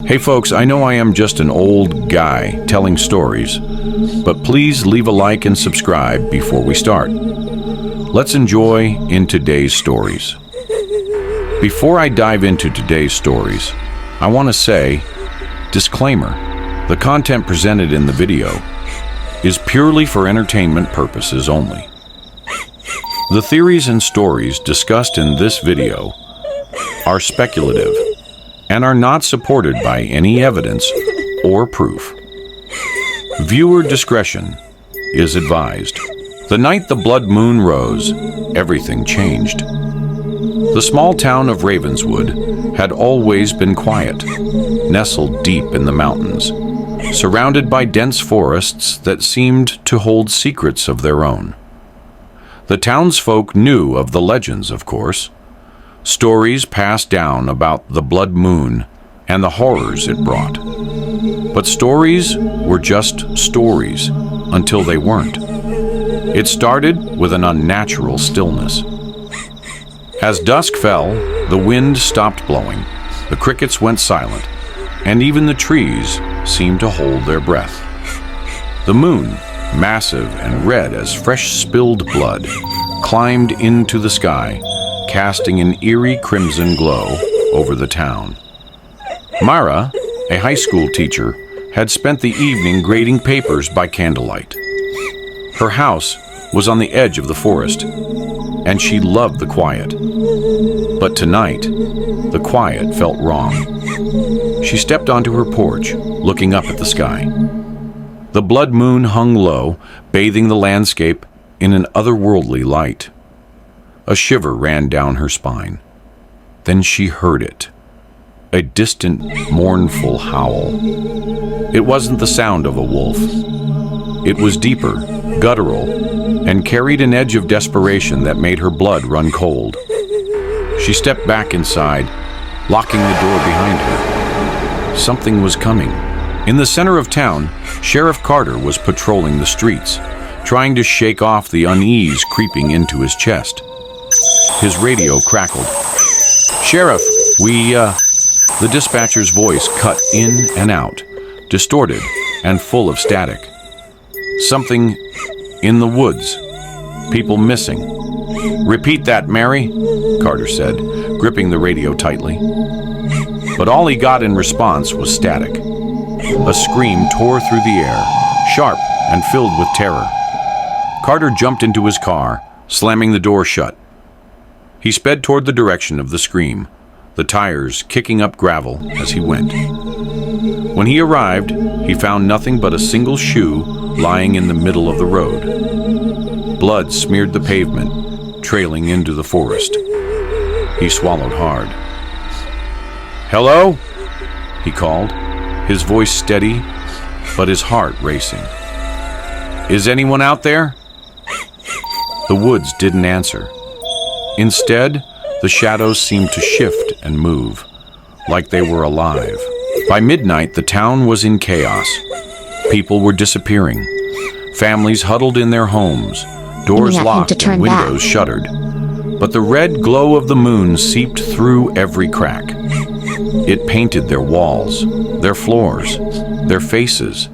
Hey folks, I know I am just an old guy telling stories, but please leave a like and subscribe before we start. Let's enjoy in today's stories. Before I dive into today's stories, I want to say, disclaimer, the content presented in the video is purely for entertainment purposes only. The theories and stories discussed in this video are speculative and are not supported by any evidence or proof. Viewer discretion is advised. The night the blood moon rose, everything changed. The small town of Ravenswood had always been quiet, nestled deep in the mountains, surrounded by dense forests that seemed to hold secrets of their own. The townsfolk knew of the legends, of course. Stories passed down about the blood moon and the horrors it brought. But stories were just stories until they weren't. It started with an unnatural stillness. As dusk fell, the wind stopped blowing, the crickets went silent, and even the trees seemed to hold their breath. The moon, massive and red as fresh spilled blood, climbed into the sky, casting an eerie crimson glow over the town. Mara, a high school teacher, had spent the evening grading papers by candlelight. Her house was on the edge of the forest, and she loved the quiet. But tonight, the quiet felt wrong. She stepped onto her porch, looking up at the sky. The blood moon hung low, bathing the landscape in an otherworldly light. A shiver ran down her spine. Then she heard it. A distant, mournful howl. It wasn't the sound of a wolf. It was deeper, guttural, and carried an edge of desperation that made her blood run cold. She stepped back inside, locking the door behind her. Something was coming. In the center of town, Sheriff Carter was patrolling the streets, trying to shake off the unease creeping into his chest. His radio crackled. "Sheriff, The dispatcher's voice cut in and out, distorted and full of static. "Something in the woods. People missing." "Repeat that, Mary," Carter said, gripping the radio tightly. But all he got in response was static. A scream tore through the air, sharp and filled with terror. Carter jumped into his car, slamming the door shut. He sped toward the direction of the scream, the tires kicking up gravel as he went. When he arrived, he found nothing but a single shoe lying in the middle of the road. Blood smeared the pavement, trailing into the forest. He swallowed hard. "Hello?" he called, his voice steady, but his heart racing. "Is anyone out there?" The woods didn't answer. Instead, the shadows seemed to shift and move, like they were alive. By midnight, the town was in chaos. People were disappearing. Families huddled in their homes, doors locked and windows shuttered. But the red glow of the moon seeped through every crack. It painted their walls, their floors, their faces.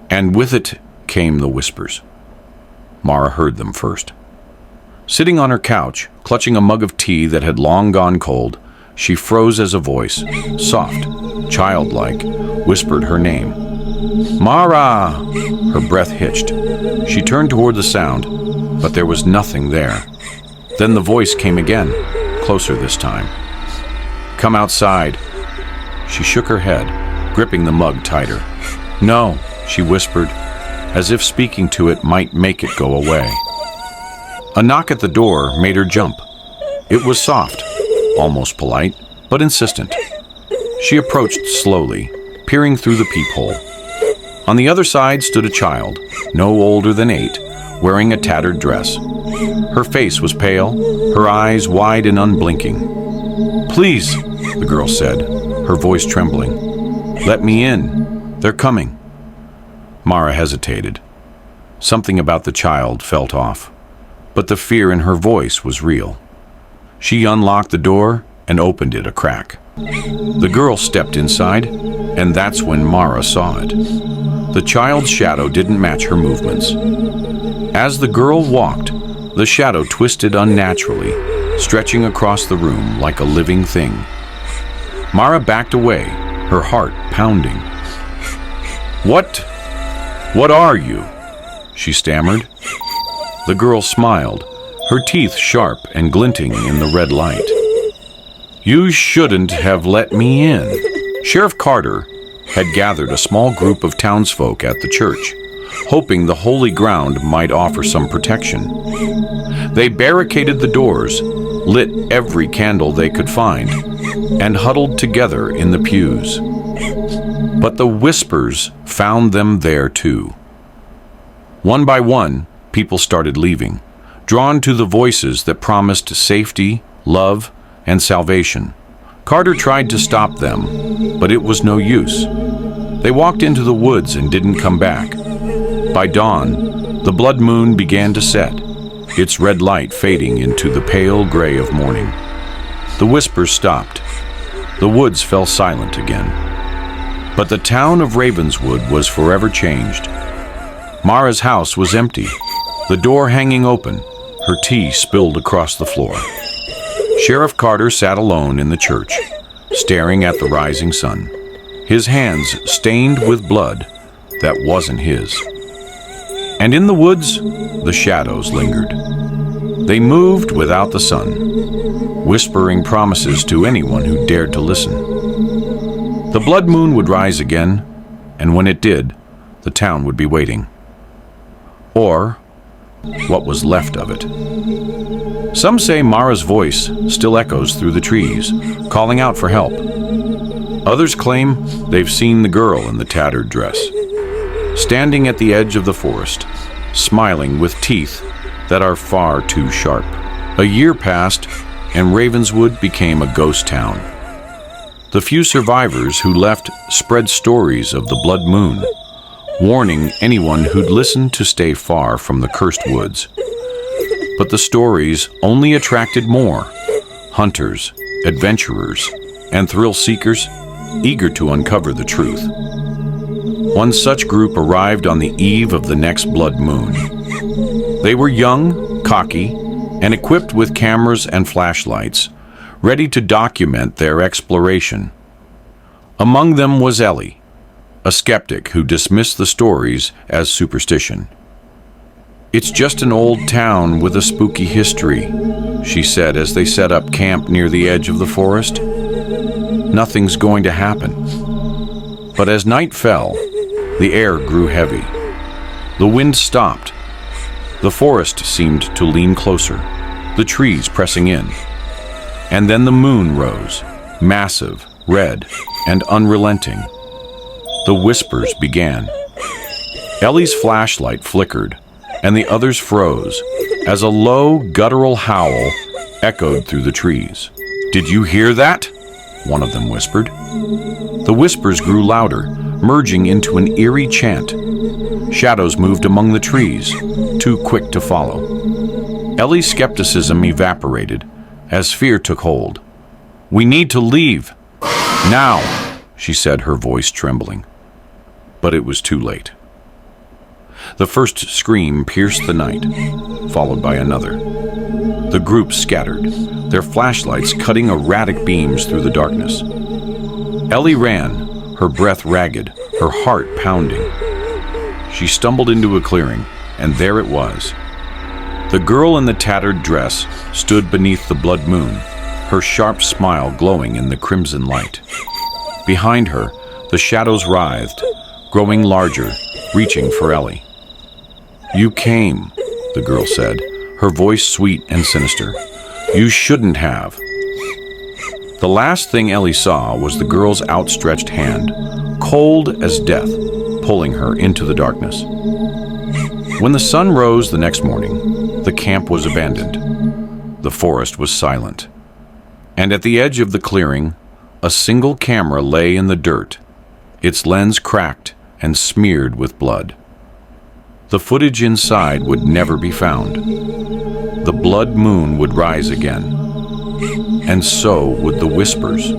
And with it came the whispers. Mara heard them first. Sitting on her couch, clutching a mug of tea that had long gone cold, she froze as a voice, soft, childlike, whispered her name. "Mara!" Her breath hitched. She turned toward the sound, but there was nothing there. Then the voice came again, closer this time. "Come outside." She shook her head, gripping the mug tighter. "No," she whispered, as if speaking to it might make it go away. A knock at the door made her jump. It was soft, almost polite, but insistent. She approached slowly, peering through the peephole. On the other side stood a child, no older than 8, wearing a tattered dress. Her face was pale, her eyes wide and unblinking. "Please," the girl said, her voice trembling. "Let me in. They're coming." Mara hesitated. Something about the child felt off, but the fear in her voice was real. She unlocked the door and opened it a crack. The girl stepped inside, and that's when Mara saw it. The child's shadow didn't match her movements. As the girl walked, the shadow twisted unnaturally, stretching across the room like a living thing. Mara backed away, her heart pounding. What are you?" she stammered. The girl smiled, her teeth sharp and glinting in the red light. "You shouldn't have let me in." Sheriff Carter had gathered a small group of townsfolk at the church, hoping the holy ground might offer some protection. They barricaded the doors, lit every candle they could find, and huddled together in the pews. But the whispers found them there too. One by one, people started leaving, drawn to the voices that promised safety, love, and salvation. Carter tried to stop them, but it was no use. They walked into the woods and didn't come back. By dawn, the blood moon began to set, its red light fading into the pale gray of morning. The whispers stopped. The woods fell silent again. But the town of Ravenswood was forever changed. Mara's house was empty, the door hanging open, her tea spilled across the floor. Sheriff Carter sat alone in the church, staring at the rising sun, his hands stained with blood that wasn't his. And in the woods, the shadows lingered. They moved without the sun, whispering promises to anyone who dared to listen. The blood moon would rise again, and when it did, the town would be waiting. Or what was left of it. Some say Mara's voice still echoes through the trees, calling out for help. Others claim they've seen the girl in the tattered dress, standing at the edge of the forest, smiling with teeth that are far too sharp. A year passed, and Ravenswood became a ghost town. The few survivors who left spread stories of the blood moon, warning anyone who'd listen to stay far from the cursed woods. But the stories only attracted more hunters, adventurers, and thrill seekers eager to uncover the truth. One such group arrived on the eve of the next blood moon. They were young, cocky, and equipped with cameras and flashlights, ready to document their exploration. Among them was Ellie, a skeptic who dismissed the stories as superstition. "It's just an old town with a spooky history," she said as they set up camp near the edge of the forest. "Nothing's going to happen." But as night fell, the air grew heavy. The wind stopped. The forest seemed to lean closer, the trees pressing in. And then the moon rose, massive, red, and unrelenting. The whispers began. Ellie's flashlight flickered, and the others froze as a low, guttural howl echoed through the trees. "Did you hear that?" one of them whispered. The whispers grew louder, merging into an eerie chant. Shadows moved among the trees, too quick to follow. Ellie's skepticism evaporated as fear took hold. "We need to leave. Now," she said, her voice trembling. But it was too late. The first scream pierced the night, followed by another. The group scattered, their flashlights cutting erratic beams through the darkness. Ellie ran, her breath ragged, her heart pounding. She stumbled into a clearing, and there it was. The girl in the tattered dress stood beneath the blood moon, her sharp smile glowing in the crimson light. Behind her, the shadows writhed, growing larger, reaching for Ellie. "You came," the girl said, her voice sweet and sinister. "You shouldn't have." The last thing Ellie saw was the girl's outstretched hand, cold as death, pulling her into the darkness. When the sun rose the next morning, the camp was abandoned. The forest was silent. And at the edge of the clearing, a single camera lay in the dirt, its lens cracked and smeared with blood. The footage inside would never be found. The blood moon would rise again, and so would the whispers.